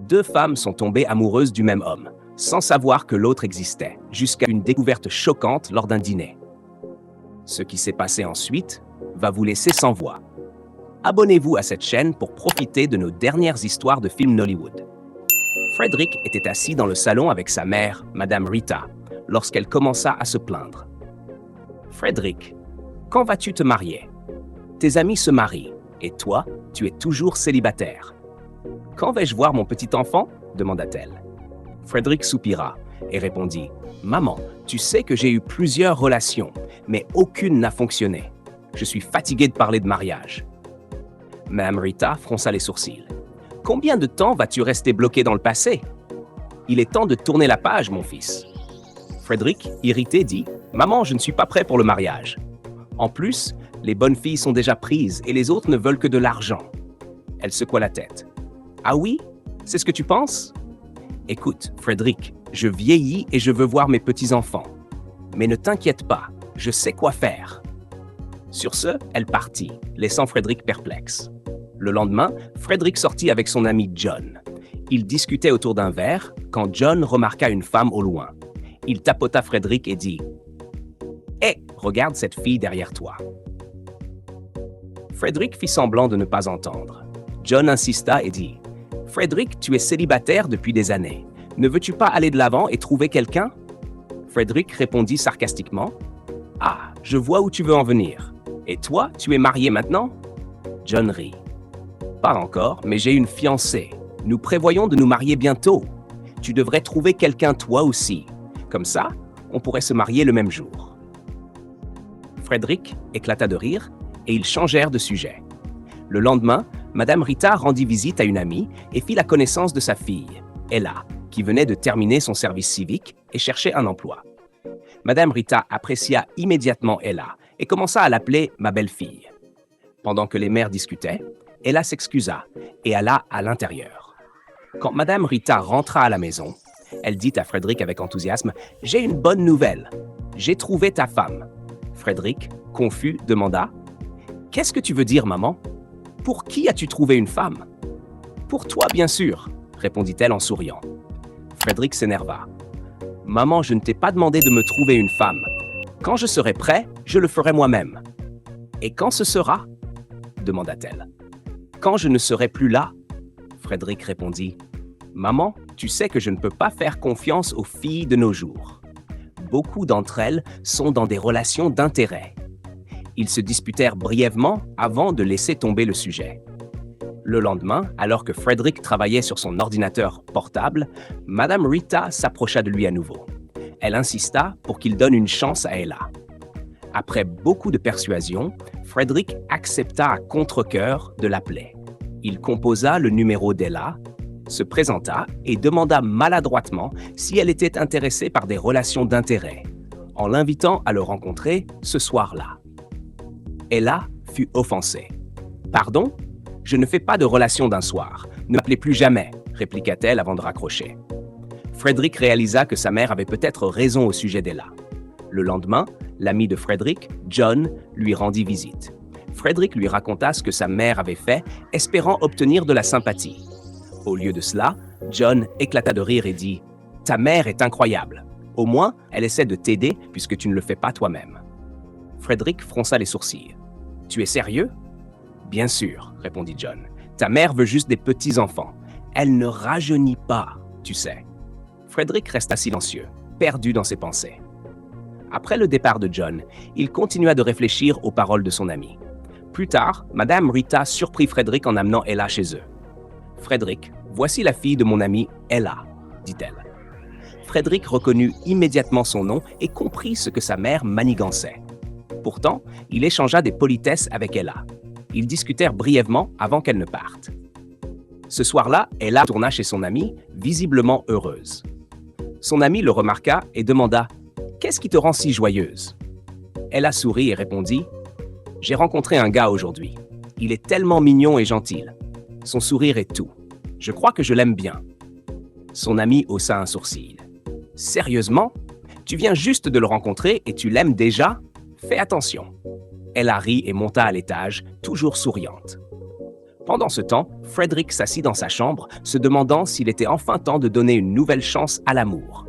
Deux femmes sont tombées amoureuses du même homme, sans savoir que l'autre existait, jusqu'à une découverte choquante lors d'un dîner. Ce qui s'est passé ensuite va vous laisser sans voix. Abonnez-vous à cette chaîne pour profiter de nos dernières histoires de films Nollywood. Frederick était assis dans le salon avec sa mère, Madame Rita, lorsqu'elle commença à se plaindre. « Frederick, quand vas-tu te marier? Tes amis se marient, et toi, tu es toujours célibataire. Quand vais-je voir mon petit enfant? Demanda-t-elle. Frederick soupira et répondit « Maman, tu sais que j'ai eu plusieurs relations, mais aucune n'a fonctionné. Je suis fatigué de parler de mariage. » Madame Rita fronça les sourcils. « Combien de temps vas-tu rester bloqué dans le passé? Il est temps de tourner la page, mon fils. » Frederick, irrité, dit « Maman, je ne suis pas prêt pour le mariage. En plus, les bonnes filles sont déjà prises et les autres ne veulent que de l'argent. » Elle secoua la tête. « Ah oui? C'est ce que tu penses? Écoute, Frederick, je vieillis et je veux voir mes petits-enfants. Mais ne t'inquiète pas, je sais quoi faire. » Sur ce, elle partit, laissant Frederick perplexe. Le lendemain, Frederick sortit avec son ami John. Ils discutaient autour d'un verre quand John remarqua une femme au loin. Il tapota Frederick et dit « Hé, regarde cette fille derrière toi. » Frederick fit semblant de ne pas entendre. John insista et dit « Frederick, tu es célibataire depuis des années. Ne veux-tu pas aller de l'avant et trouver quelqu'un? » Frederick répondit sarcastiquement « Ah, je vois où tu veux en venir. Et toi, tu es marié maintenant? » John rit. « Pas encore, mais j'ai une fiancée. Nous prévoyons de nous marier bientôt. Tu devrais trouver quelqu'un toi aussi. Comme ça, on pourrait se marier le même jour. » Frederick éclata de rire et ils changèrent de sujet. Le lendemain, Madame Rita rendit visite à une amie et fit la connaissance de sa fille, Ella, qui venait de terminer son service civique et cherchait un emploi. Madame Rita apprécia immédiatement Ella et commença à l'appeler « ma belle-fille ». Pendant que les mères discutaient, Ella s'excusa et alla à l'intérieur. Quand Madame Rita rentra à la maison, elle dit à Frederick avec enthousiasme « J'ai une bonne nouvelle. J'ai trouvé ta femme. » Frederick, confus, demanda « Qu'est-ce que tu veux dire, maman? Pour qui as-tu trouvé une femme? »« Pour toi, bien sûr, » répondit-elle en souriant. Frederick s'énerva. « Maman, je ne t'ai pas demandé de me trouver une femme. Quand je serai prêt, je le ferai moi-même. »« Et quand ce sera? » demanda-t-elle. « Quand je ne serai plus là. » Frederick répondit. « Maman, tu sais que je ne peux pas faire confiance aux filles de nos jours. Beaucoup d'entre elles sont dans des relations d'intérêt. » Ils se disputèrent brièvement avant de laisser tomber le sujet. Le lendemain, alors que Frederick travaillait sur son ordinateur portable, Madame Rita s'approcha de lui à nouveau. Elle insista pour qu'il donne une chance à Ella. Après beaucoup de persuasion, Frederick accepta à contre-cœur de l'appeler. Il composa le numéro d'Ella, se présenta et demanda maladroitement si elle était intéressée par des relations d'intérêt, en l'invitant à le rencontrer ce soir-là. Ella fut offensée. « Pardon? Je ne fais pas de relations d'un soir. Ne m'appelez plus jamais, » répliqua-t-elle avant de raccrocher. Frederick réalisa que sa mère avait peut-être raison au sujet d'Ella. Le lendemain, l'ami de Frederick, John, lui rendit visite. Frederick lui raconta ce que sa mère avait fait, espérant obtenir de la sympathie. Au lieu de cela, John éclata de rire et dit « Ta mère est incroyable. Au moins, elle essaie de t'aider puisque tu ne le fais pas toi-même. » Frederick fronça les sourcils. « Tu es sérieux? »« Bien sûr, » répondit John. « Ta mère veut juste des petits-enfants. Elle ne rajeunit pas, tu sais. » Frederick resta silencieux, perdu dans ses pensées. Après le départ de John, il continua de réfléchir aux paroles de son ami. Plus tard, Madame Rita surprit Frederick en amenant Ella chez eux. « Frederick, voici la fille de mon amie Ella, » dit-elle. Frederick reconnut immédiatement son nom et comprit ce que sa mère manigançait. Pourtant, il échangea des politesses avec Ella. Ils discutèrent brièvement avant qu'elle ne parte. Ce soir-là, Ella tourna chez son amie, visiblement heureuse. Son ami le remarqua et demanda « Qu'est-ce qui te rend si joyeuse ?» Ella sourit et répondit « J'ai rencontré un gars aujourd'hui. Il est tellement mignon et gentil. Son sourire est tout. Je crois que je l'aime bien. » Son ami haussa un sourcil. « Sérieusement? Tu viens juste de le rencontrer et tu l'aimes déjà? Fais attention. » Elle rit et monta à l'étage, toujours souriante. Pendant ce temps, Frederick s'assit dans sa chambre, se demandant s'il était enfin temps de donner une nouvelle chance à l'amour.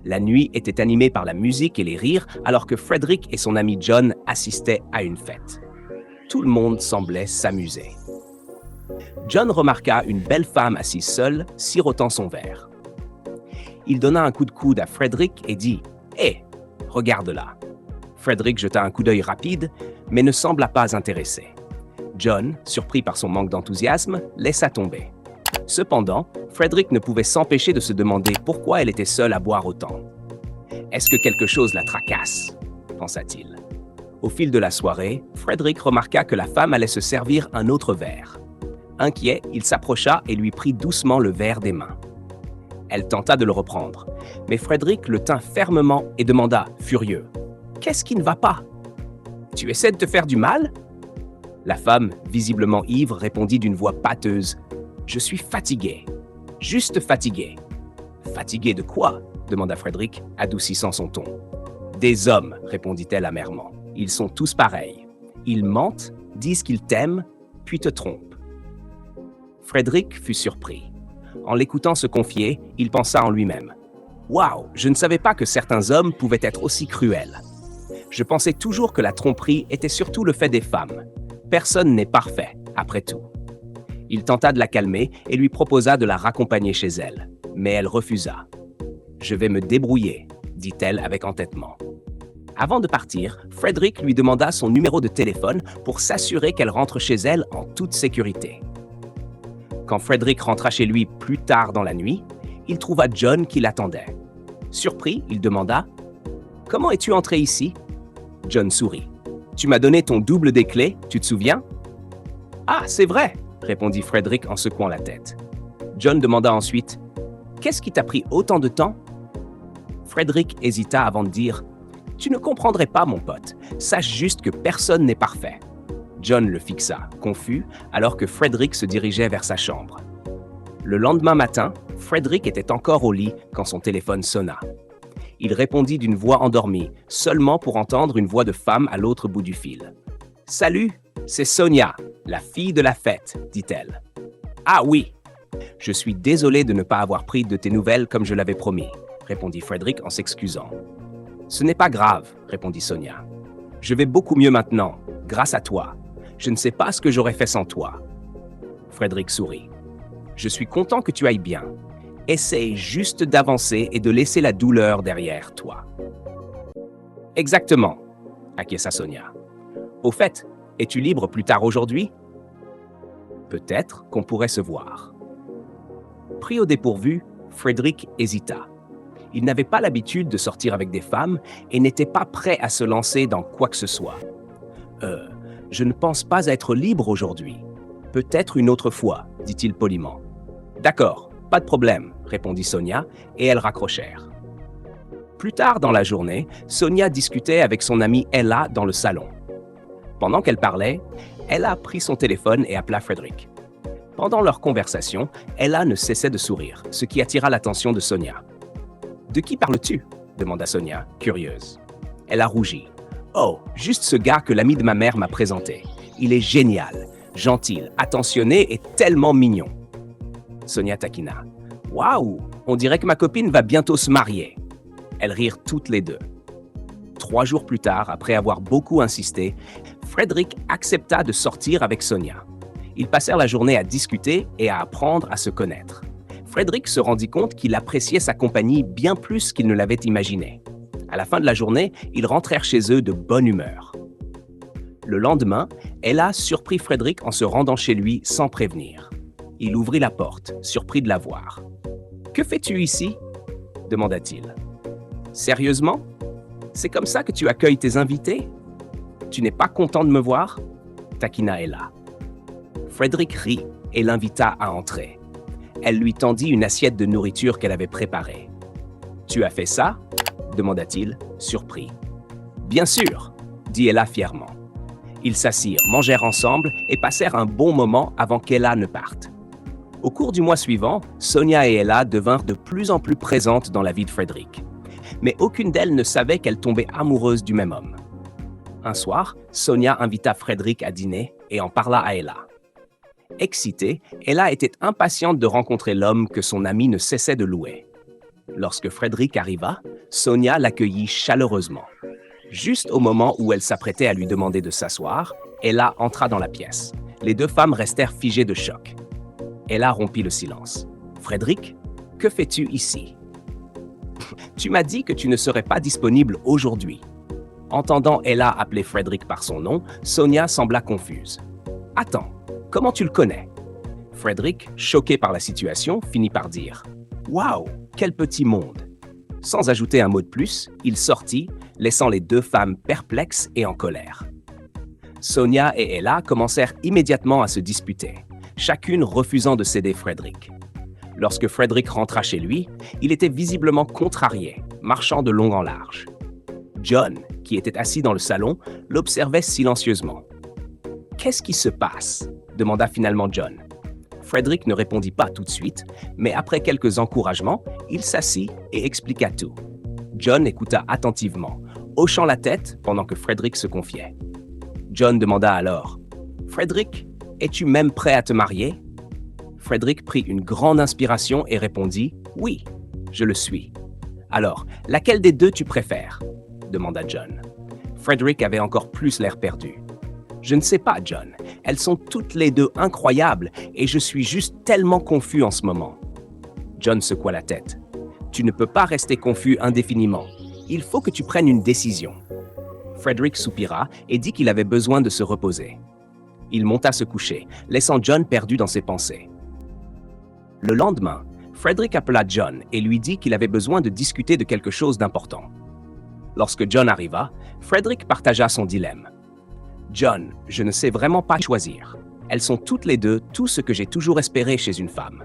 La nuit était animée par la musique et les rires, alors que Frederick et son ami John assistaient à une fête. Tout le monde semblait s'amuser. John remarqua une belle femme assise seule, sirotant son verre. Il donna un coup de coude à Frederick et dit « Hé, regarde-la !» Frederick jeta un coup d'œil rapide, mais ne sembla pas intéressé. John, surpris par son manque d'enthousiasme, laissa tomber. Cependant, Frederick ne pouvait s'empêcher de se demander pourquoi elle était seule à boire autant. « Est-ce que quelque chose la tracasse ?» pensa-t-il. Au fil de la soirée, Frederick remarqua que la femme allait se servir un autre verre. Inquiet, il s'approcha et lui prit doucement le verre des mains. Elle tenta de le reprendre, mais Frederick le tint fermement et demanda, furieux, « Qu'est-ce qui ne va pas? Tu essaies de te faire du mal ?» La femme, visiblement ivre, répondit d'une voix pâteuse, « Je suis fatigué, juste fatigué. »« Fatigué de quoi ?» demanda Frederick, adoucissant son ton. « Des hommes, » répondit-elle amèrement. « Ils sont tous pareils. Ils mentent, disent qu'ils t'aiment, puis te trompent. » Frederick fut surpris. En l'écoutant se confier, il pensa en lui-même. « Waouh, je ne savais pas que certains hommes pouvaient être aussi cruels. Je pensais toujours que la tromperie était surtout le fait des femmes. Personne n'est parfait, après tout. » Il tenta de la calmer et lui proposa de la raccompagner chez elle, mais elle refusa. « Je vais me débrouiller, » dit-elle avec entêtement. Avant de partir, Frederick lui demanda son numéro de téléphone pour s'assurer qu'elle rentre chez elle en toute sécurité. Quand Frederick rentra chez lui plus tard dans la nuit, il trouva John qui l'attendait. Surpris, il demanda « Comment es-tu entré ici ?» John sourit. « Tu m'as donné ton double des clés, tu te souviens ?»« Ah, c'est vrai !» répondit Frederick en secouant la tête. John demanda ensuite « Qu'est-ce qui t'a pris autant de temps ?» Frederick hésita avant de dire « Tu ne comprendrais pas, mon pote. Sache juste que personne n'est parfait. » John le fixa, confus, alors que Frederick se dirigeait vers sa chambre. Le lendemain matin, Frederick était encore au lit quand son téléphone sonna. Il répondit d'une voix endormie, seulement pour entendre une voix de femme à l'autre bout du fil. « Salut, c'est Sonia, la fille de la fête, » dit-elle. « Ah oui, je suis désolé de ne pas avoir pris de tes nouvelles comme je l'avais promis, » répondit Frederick en s'excusant. « Ce n'est pas grave, » répondit Sonia. « Je vais beaucoup mieux maintenant, grâce à toi. Je ne sais pas ce que j'aurais fait sans toi. » Frederick sourit. « Je suis content que tu ailles bien. Essaye juste d'avancer et de laisser la douleur derrière toi. » « Exactement, » acquiesça Sonia. « Au fait, es-tu libre plus tard aujourd'hui? Peut-être qu'on pourrait se voir. » Pris au dépourvu, Frederick hésita. Il n'avait pas l'habitude de sortir avec des femmes et n'était pas prêt à se lancer dans quoi que ce soit. « Je ne pense pas être libre aujourd'hui. Peut-être une autre fois, » dit-il poliment. « D'accord, pas de problème, » répondit Sonia, et elles raccrochèrent. Plus tard dans la journée, Sonia discutait avec son amie Ella dans le salon. Pendant qu'elle parlait, Ella prit son téléphone et appela Frederick. Pendant leur conversation, Ella ne cessait de sourire, ce qui attira l'attention de Sonia. « De qui parles-tu » demanda Sonia, curieuse. Elle a rougi. « Oh, juste ce gars que l'ami de ma mère m'a présenté. Il est génial, gentil, attentionné et tellement mignon. » Sonia taquina. « Waouh, on dirait que ma copine va bientôt se marier. » Elles rirent toutes les deux. 3 jours plus tard, après avoir beaucoup insisté, Frederick accepta de sortir avec Sonia. Ils passèrent la journée à discuter et à apprendre à se connaître. Frederick se rendit compte qu'il appréciait sa compagnie bien plus qu'il ne l'avait imaginé. À la fin de la journée, ils rentrèrent chez eux de bonne humeur. Le lendemain, Ella surprit Frederick en se rendant chez lui sans prévenir. Il ouvrit la porte, surpris de la voir. « Que fais-tu ici ?» demanda-t-il. « Sérieusement? C'est comme ça que tu accueilles tes invités? Tu n'es pas content de me voir ?» taquina Ella. Frederick rit et l'invita à entrer. Elle lui tendit une assiette de nourriture qu'elle avait préparée. « Tu as fait ça ?» demanda-t-il, surpris. « Bien sûr !» dit Ella fièrement. Ils s'assirent, mangèrent ensemble et passèrent un bon moment avant qu'Ella ne parte. Au cours du mois suivant, Sonia et Ella devinrent de plus en plus présentes dans la vie de Frederick. Mais aucune d'elles ne savait qu'elle tombait amoureuse du même homme. Un soir, Sonia invita Frederick à dîner et en parla à Ella. Excitée, Ella était impatiente de rencontrer l'homme que son ami ne cessait de louer. Lorsque Frédéric arriva, Sonia l'accueillit chaleureusement. Juste au moment où elle s'apprêtait à lui demander de s'asseoir, Ella entra dans la pièce. Les deux femmes restèrent figées de choc. Ella rompit le silence. « Frédéric, que fais-tu ici? » « Tu m'as dit que tu ne serais pas disponible aujourd'hui. » Entendant Ella appeler Frédéric par son nom, Sonia sembla confuse. « Attends, comment tu le connais? » Frédéric, choqué par la situation, finit par dire « Waouh, quel petit monde !» Sans ajouter un mot de plus, il sortit, laissant les deux femmes perplexes et en colère. Sonia et Ella commencèrent immédiatement à se disputer, chacune refusant de céder Frédéric. Lorsque Frédéric rentra chez lui, il était visiblement contrarié, marchant de long en large. John, qui était assis dans le salon, l'observait silencieusement. « Qu'est-ce qui se passe ?» demanda finalement John. Frédéric ne répondit pas tout de suite, mais après quelques encouragements, il s'assit et expliqua tout. John écouta attentivement, hochant la tête pendant que Frédéric se confiait. John demanda alors « Frédéric, es-tu même prêt à te marier ?» Frédéric prit une grande inspiration et répondit « Oui, je le suis. » « Alors, laquelle des deux tu préfères ?» demanda John. Frédéric avait encore plus l'air perdu. « Je ne sais pas, John. Elles sont toutes les deux incroyables et je suis juste tellement confus en ce moment. » John secoua la tête. « Tu ne peux pas rester confus indéfiniment. Il faut que tu prennes une décision. » Frédéric soupira et dit qu'il avait besoin de se reposer. Il monta se coucher, laissant John perdu dans ses pensées. Le lendemain, Frédéric appela John et lui dit qu'il avait besoin de discuter de quelque chose d'important. Lorsque John arriva, Frédéric partagea son dilemme. « John, je ne sais vraiment pas choisir. Elles sont toutes les deux tout ce que j'ai toujours espéré chez une femme.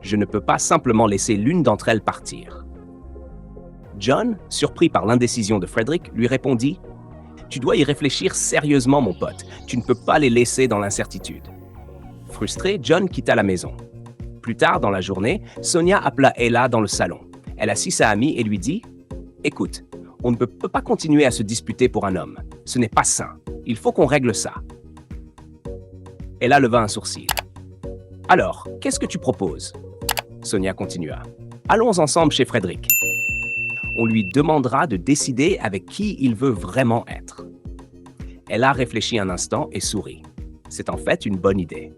Je ne peux pas simplement laisser l'une d'entre elles partir. » John, surpris par l'indécision de Frédéric, lui répondit « Tu dois y réfléchir sérieusement, mon pote. Tu ne peux pas les laisser dans l'incertitude. » Frustré, John quitta la maison. Plus tard dans la journée, Sonia appela Ella dans le salon. Elle assit sa amie et lui dit « Écoute, on ne peut pas continuer à se disputer pour un homme. Ce n'est pas sain. Il faut qu'on règle ça. » Ella leva un sourcil. « Alors, qu'est-ce que tu proposes ?» Sonia continua. « Allons ensemble chez Frédéric. On lui demandera de décider avec qui il veut vraiment être. » Ella réfléchit un instant et sourit. C'est en fait une bonne idée.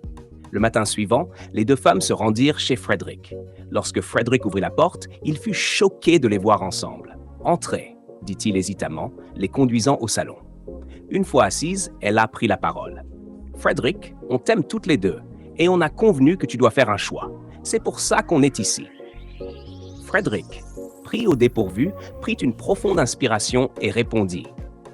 Le matin suivant, les deux femmes se rendirent chez Frédéric. Lorsque Frédéric ouvrit la porte, il fut choqué de les voir ensemble. « Entrez », dit-il hésitamment, les conduisant au salon. Une fois assise, Ella prit la parole. « Frédéric, on t'aime toutes les deux, et on a convenu que tu dois faire un choix. C'est pour ça qu'on est ici. » Frédéric, pris au dépourvu, prit une profonde inspiration et répondit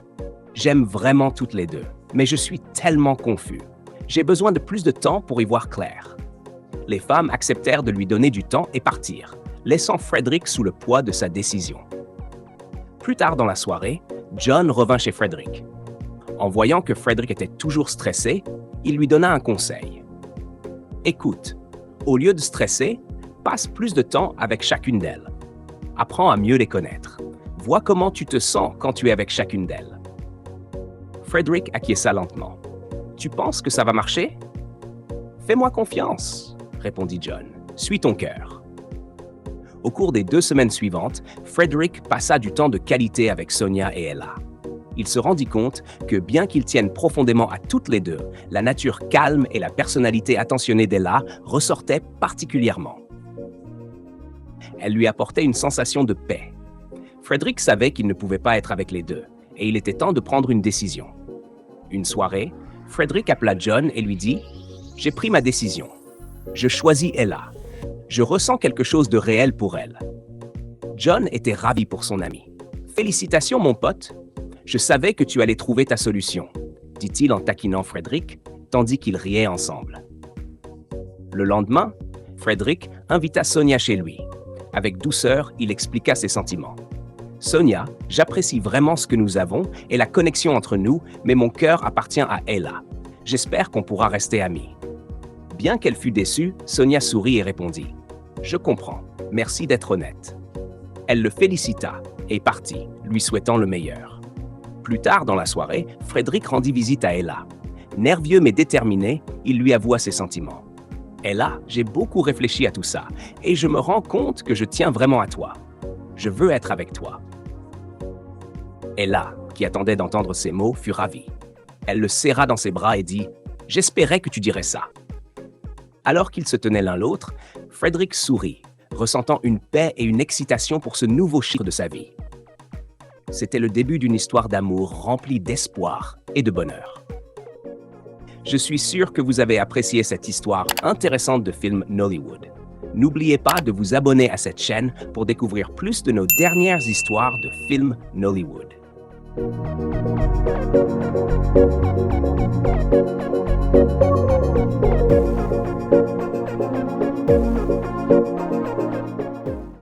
« J'aime vraiment toutes les deux, mais je suis tellement confus. J'ai besoin de plus de temps pour y voir clair. » Les femmes acceptèrent de lui donner du temps et partirent, laissant Frédéric sous le poids de sa décision. Plus tard dans la soirée, John revint chez Frédéric. En voyant que Frédéric était toujours stressé, il lui donna un conseil. « Écoute, au lieu de stresser, passe plus de temps avec chacune d'elles. Apprends à mieux les connaître. Vois comment tu te sens quand tu es avec chacune d'elles. » Frédéric acquiesça lentement. « Tu penses que ça va marcher? »« Fais-moi confiance, » répondit John. « Suis ton cœur. » Au cours des 2 semaines suivantes, Frédéric passa du temps de qualité avec Sonia et Ella. Il se rendit compte que bien qu'ils tiennent profondément à toutes les deux, la nature calme et la personnalité attentionnée d'Ella ressortaient particulièrement. Elle lui apportait une sensation de paix. Frédéric savait qu'il ne pouvait pas être avec les deux, et il était temps de prendre une décision. Une soirée, Frédéric appela John et lui dit « J'ai pris ma décision. Je choisis Ella. Je ressens quelque chose de réel pour elle. » John était ravi pour son ami. « Félicitations, mon pote. Je savais que tu allais trouver ta solution, » dit-il en taquinant Frédéric, tandis qu'ils riaient ensemble. Le lendemain, Frédéric invita Sonia chez lui. Avec douceur, il expliqua ses sentiments. « Sonia, j'apprécie vraiment ce que nous avons et la connexion entre nous, mais mon cœur appartient à Ella. J'espère qu'on pourra rester amis. » Bien qu'elle fût déçue, Sonia sourit et répondit « Je comprends. Merci d'être honnête. » Elle le félicita et partit, lui souhaitant le meilleur. Plus tard dans la soirée, Frédéric rendit visite à Ella. Nerveux mais déterminé, il lui avoua ses sentiments. Et là, j'ai beaucoup réfléchi à tout ça, et je me rends compte que je tiens vraiment à toi. Je veux être avec toi. Ella, qui attendait d'entendre ces mots, fut ravie. Elle le serra dans ses bras et dit « J'espérais que tu dirais ça. » Alors qu'ils se tenaient l'un l'autre, Frederick sourit, ressentant une paix et une excitation pour ce nouveau chapitre de sa vie. C'était le début d'une histoire d'amour remplie d'espoir et de bonheur. Je suis sûr que vous avez apprécié cette histoire intéressante de film Nollywood. N'oubliez pas de vous abonner à cette chaîne pour découvrir plus de nos dernières histoires de films Nollywood.